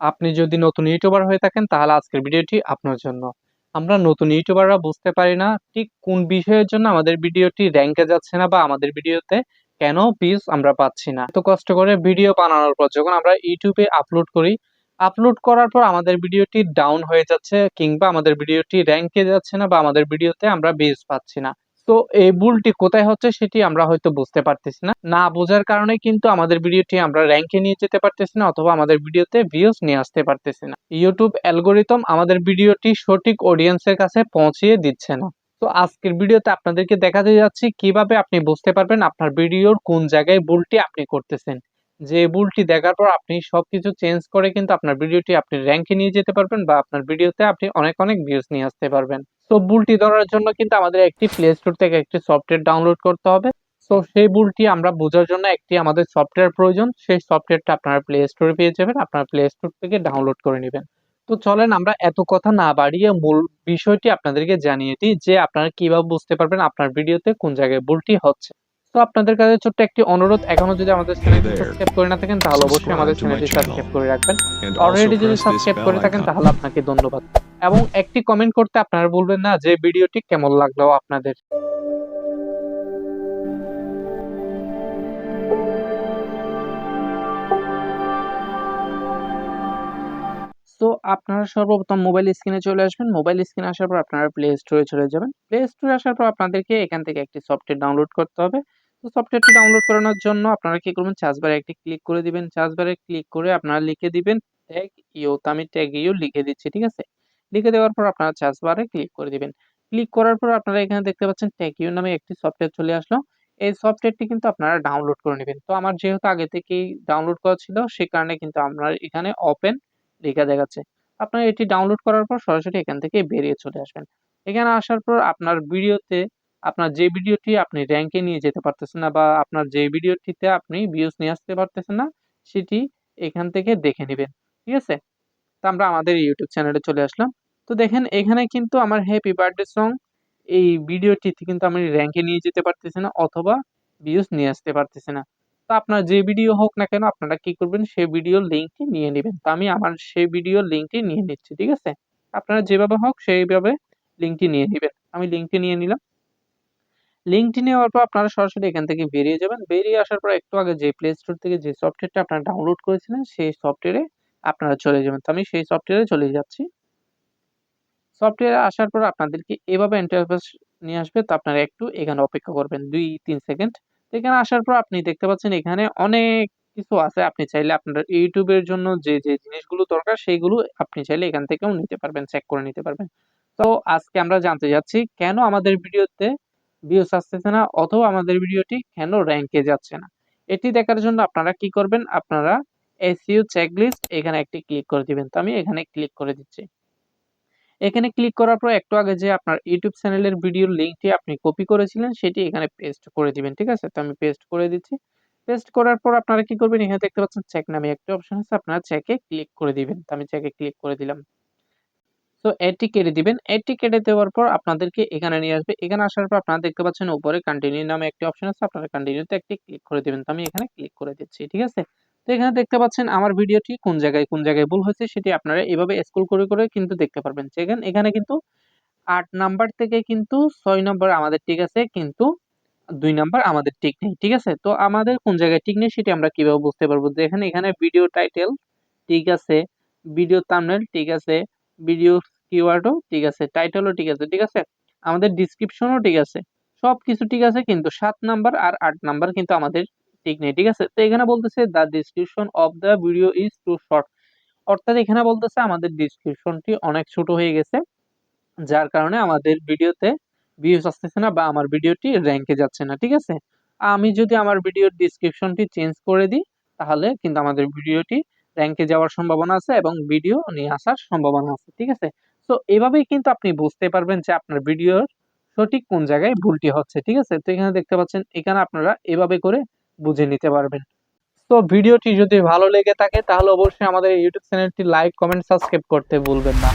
আপনি যদি নতুন ইউটিউবার হয়ে থাকেন তাহলে আজকের ভিডিওটি আপনার জন্য। আমরা নতুন ইউটিউবাররা বুঝতে পারি না ঠিক কোন বিষয়ের জন্য আমাদের ভিডিওটি র‍্যাংকে যাচ্ছে না বা আমাদের ভিডিওতে কেন ভিউজ আমরা পাচ্ছি না। এত কষ্ট করে ভিডিও বানানোর পর যখন আমরা ইউটিউবে আপলোড করি, আপলোড করার পর আমাদের ভিডিওটি ডাউন হয়ে যাচ্ছে কিংবা আমাদের ভিডিওটি র‍্যাংকে যাচ্ছে না বা আমাদের ভিডিওতে আমরা ভিউজ পাচ্ছি না। তো এই ভুলটি কোথায় হচ্ছে সেটি আমরা হয়তো বুঝতে পারতেছি না। না বোঝার কারণে কিন্তু আমাদের ভিডিওটি আমরা র‍্যাংকে নিয়ে যেতে পারতেছি না অথবা আমাদের ভিডিওতে ভিউজ নিয়ে আসতে পারতেছি না। ইউটিউব অ্যালগরিদম আমাদের ভিডিওটি সঠিক অডিয়েন্সের কাছে পৌঁছিয়ে দিচ্ছে না। তো আজকের ভিডিওতে আপনাদেরকে দেখাতে যাচ্ছি কিভাবে আপনি বুঝতে পারবেন আপনার ভিডিওর কোন জায়গায় ভুলটি আপনি করতেছেন। যে ভুলটি দেখার পর আপনি সবকিছু চেঞ্জ করে কিন্তু আপনার ভিডিওটি আপনি র‍্যাংকে নিয়ে যেতে পারবেন বা আপনার ভিডিওতে আপনি অনেক অনেক ভিউজ নিয়ে আসতে পারবেন। তো ভুলটি ধরার জন্য কিন্তু আমাদের একটি প্লে স্টোর থেকে একটি সফটওয়্যার ডাউনলোড করতে হবে। তো সেই ভুলটি আমরা বোঝার জন্য একটি আমাদের সফটওয়্যার প্রয়োজন। সেই সফটওয়্যারটা আপনারা প্লে স্টোরে পেয়ে যাবেন। আপনারা প্লে স্টোর থেকে ডাউনলোড করে নিবেন। তো চলেন আমরা এত কথা না বাড়িয়ে মূল বিষয়টি আপনাদেরকে জানিয়ে দিই যে আপনারা কিভাবে বুঝতে পারবেন আপনার ভিডিওতে কোন জায়গায় ভুলটি হচ্ছে। তো আপনাদের কাছে ছোট্ট একটি অনুরোধ, এখনো যদি আমাদের Hey চ্যানেলটি there, সাবস্ক্রাইব করে না থাকেন তাহলে অবশ্যই আমাদের subscribe to my চ্যানেলটি সাবস্ক্রাইব channel করে রাখবেন। and অলরেডি also যদি press this সাবস্ক্রাইব করে bell থাকেন icon. তাহলে আপনাকে ধন্যবাদ। এবং একটি কমেন্ট করতে আপনারা ভুলবেন না যে ভিডিওটি কেমন লাগলো আপনাদের। তো আপনারা সর্বপ্রথম মোবাইল স্ক্রিনে চলে আসবেন। মোবাইল স্ক্রিনে আসার পর আপনারা প্লে স্টোরে চলে যাবেন। প্লে স্টোরে আসার পর আপনাদেরকে এখান থেকে একটি সফটওয়্যার ডাউনলোড করতে হবে। তো সফটওয়্যারটি ডাউনলোড করানোর জন্য আপনারা কি করবেন, সার্চ বারে একটি ক্লিক করে দিবেন। সার্চ বারে ক্লিক করে আপনারা লিখে দিবেন ট্যাগ ইউ। তো আমি ট্যাগ ইউ লিখে দিচ্ছি, ঠিক আছে? লিখে দেওয়ার পর আপনারা সার্চ বারে ক্লিক করে দিবেন। ক্লিক করার পর আপনারা এখানে দেখতে পাচ্ছেন ট্যাগ ইউ নামে একটি সফটওয়্যার চলে আসলো। এই সফটওয়্যারটি কিন্তু আপনারা ডাউনলোড করে নিবেন। তো আমার যেহেতু আগে থেকেই ডাউনলোড করা ছিল সে কারণে কিন্তু আমার এখানে ওপেন লেখা দেখাচ্ছে। আপনারা এটি ডাউনলোড করার পর সরাসরি এখান থেকে বেরিয়ে চলে আসবেন। এখানে আসার পর আপনার ভিডিওতে আপনার যে ভিডিওটি আপনি র‍্যাংকে নিয়ে যেতে পারতেছেন না বা আপনার যে ভিডিওটিতে আপনি ভিউজ নিয়ে আসতে পারতেছেন না সেটি এখান থেকে দেখে নিবেন। ঠিক আছে? তো আমরা আমাদের ইউটিউব চ্যানেলে চলে আসলাম। তো দেখেন এখানে কিন্তু আমার হ্যাপি বার্থডে সং এই ভিডিওটিতে কিন্তু আমি র‍্যাংকে নিয়ে যেতে পারতেছি না অথবা ভিউজ নিয়ে আসতে পারতেছি না। তো আপনার যে ভিডিও হোক না কেন আপনারা কি করবেন, সেই ভিডিওর লিংকটি নিয়ে নিবেন। তো আমি আমার সেই ভিডিওর লিংকটি নিয়ে নিচ্ছি, ঠিক আছে? আপনারা যেভাবে হোক সেইভাবে লিংকটি নিয়ে নিবেন। আমি লিংকটি নিয়ে নিলাম। লিংকটি নেওয়ার পর আপনারা সরাসরি এখান থেকে বেরিয়ে যাবেন। বেরিয়ে আসার পর একটু আগে যে প্লে স্টোর থেকে যে সফটওয়্যারটা আপনারা ডাউনলোড করেছিলেন সেই সফটওয়্যারে আপনারা চলে যাবেন। তো আমি সেই সফটওয়্যারে চলে যাচ্ছি। সফটওয়্যারে আসার পর আপনাদেরকে এভাবে ইন্টারফেস নিয়ে আসবে। তো আপনারা একটু এখানে অপেক্ষা করবেন ২-৩ সেকেন্ড। তো এখানে আসার পর আপনি দেখতে পাচ্ছেন এখানে অনেক কিছু আছে। আপনি চাইলে আপনার YouTube এর জন্য যে জিনিসগুলো দরকার সেইগুলো আপনি চাইলে এখান থেকেও নিতে পারবেন, চেক করে নিতে পারবেন। তো আজকে আমরা জানতে যাচ্ছি কেন আমাদের ভিডিওতে ভিউজ আসতেছে না অথবা আমাদের ভিডিওটি কেন র‍্যাংকে যাচ্ছে না। এটি দেখার জন্য আপনারা কি করবেন? আপনারা SEO চেকলিস্ট এখানে একটি ক্লিক করে দিবেন। তো আমি এখানে ক্লিক করে দিচ্ছি। এখানে ক্লিক করার পর একটু আগে যে আপনার ইউটিউব চ্যানেলের ভিডিওর লিংকটি আপনি কপি করেছিলেন সেটি এখানে পেস্ট করে দিবেন। ঠিক আছে? তো আমি পেস্ট করে দিচ্ছি। পেস্ট করার পর আপনারা কি করবেন? এখানে দেখতে পাচ্ছেন চেক নামে একটা অপশন আছে। আপনারা চেকে ক্লিক করে দিবেন। তো আমি চেকে ক্লিক করে দিলাম। তো এটি কেটে দিবেন। এটি কেটে দেওয়ার পর আপনাদেরকে এখানে নিয়ে আসবে। এখানে আসার পর আপনারা দেখতে পাচ্ছেন উপরে কন্টিনিউ নামে একটি অপশন আছে। আপনারা কন্টিনিউতে একটি ক্লিক করে দিবেন। তো আমি এখানে ক্লিক করে দিচ্ছি। ঠিক আছে? তো এখানে দেখতে পাচ্ছেন আমার ভিডিওটি কোন জায়গায় ভুল হয়েছে সেটি আপনারা এভাবে স্ক্রল করে কিন্তু দেখতে পারবেন। এখানে কিন্তু ৮ নাম্বার থেকে কিন্তু ৬ নাম্বার আমাদের ঠিক আছে, কিন্তু ২ নাম্বার আমাদের ঠিক নেই। ঠিক আছে? তো আমাদের কোন জায়গায় ঠিক নেই সেটি আমরা কিভাবে বুঝতে পারবো? দেখেন এখানে ভিডিও টাইটেল ঠিক আছে, ভিডিও থাম্বনেইল ঠিক আছে, ভিডিও কিওয়ার্ডও ঠিক আছে, টাইটেলও ঠিক আছে। ঠিক আছে? আমাদের ডেসক্রিপশনও ঠিক আছে। সবকিছু ঠিক আছে কিন্তু ৭ নাম্বার আর ৮ নাম্বার কিন্তু আমাদের ঠিক নেই। ঠিক আছে? তো এখানে বলতেছে the description of the video is too short, অর্থাৎ এখানে বলতেছে আমাদের ডেসক্রিপশনটি অনেক ছোট হয়ে গেছে। যার কারণে আমাদের ভিডিওতে ভিউজ আসতেছে না বা আমার ভিডিওটি র‍্যাংকে যাচ্ছে না। ঠিক আছে? আমি যদি আমার ভিডিওর ডেসক্রিপশনটি চেঞ্জ করে দিই তাহলে কিন্তু আমাদের ভিডিওটি র‍্যাংকে যাওয়ার সম্ভাবনা আছে এবং ভিডিও নিয়ে আসার সম্ভাবনা আছে। ঠিক আছে? তো এভাবেই কিন্তু আপনি বুঝতে পারবেন যে আপনার ভিডিওর সঠিক কোন জায়গায় ভুলটি হচ্ছে। ঠিক আছে? তো এখানে দেখতে পাচ্ছেন এখানে আপনারা এভাবে করে বুঝে নিতে পারবেন। তো ভিডিওটি যদি ভালো লেগে থাকে তাহলে অবশ্যই আমাদের ইউটিউব চ্যানেলটি লাইক, কমেন্ট, সাবস্ক্রাইব করতে ভুলবেন না।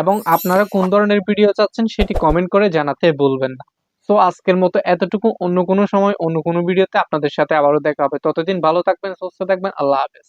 এবং আপনারা কোন ধরনের ভিডিও চাচ্ছেন সেটি কমেন্ট করে জানাতে ভুলবেন না। সো আজকের মতো এতটুকু, অন্য কোনো সময় অন্য কোনো ভিডিওতে আপনাদের সাথে আবারও দেখা হবে। ততদিন ভালো থাকবেন, সুস্থ থাকবেন। আল্লাহ হাফেজ।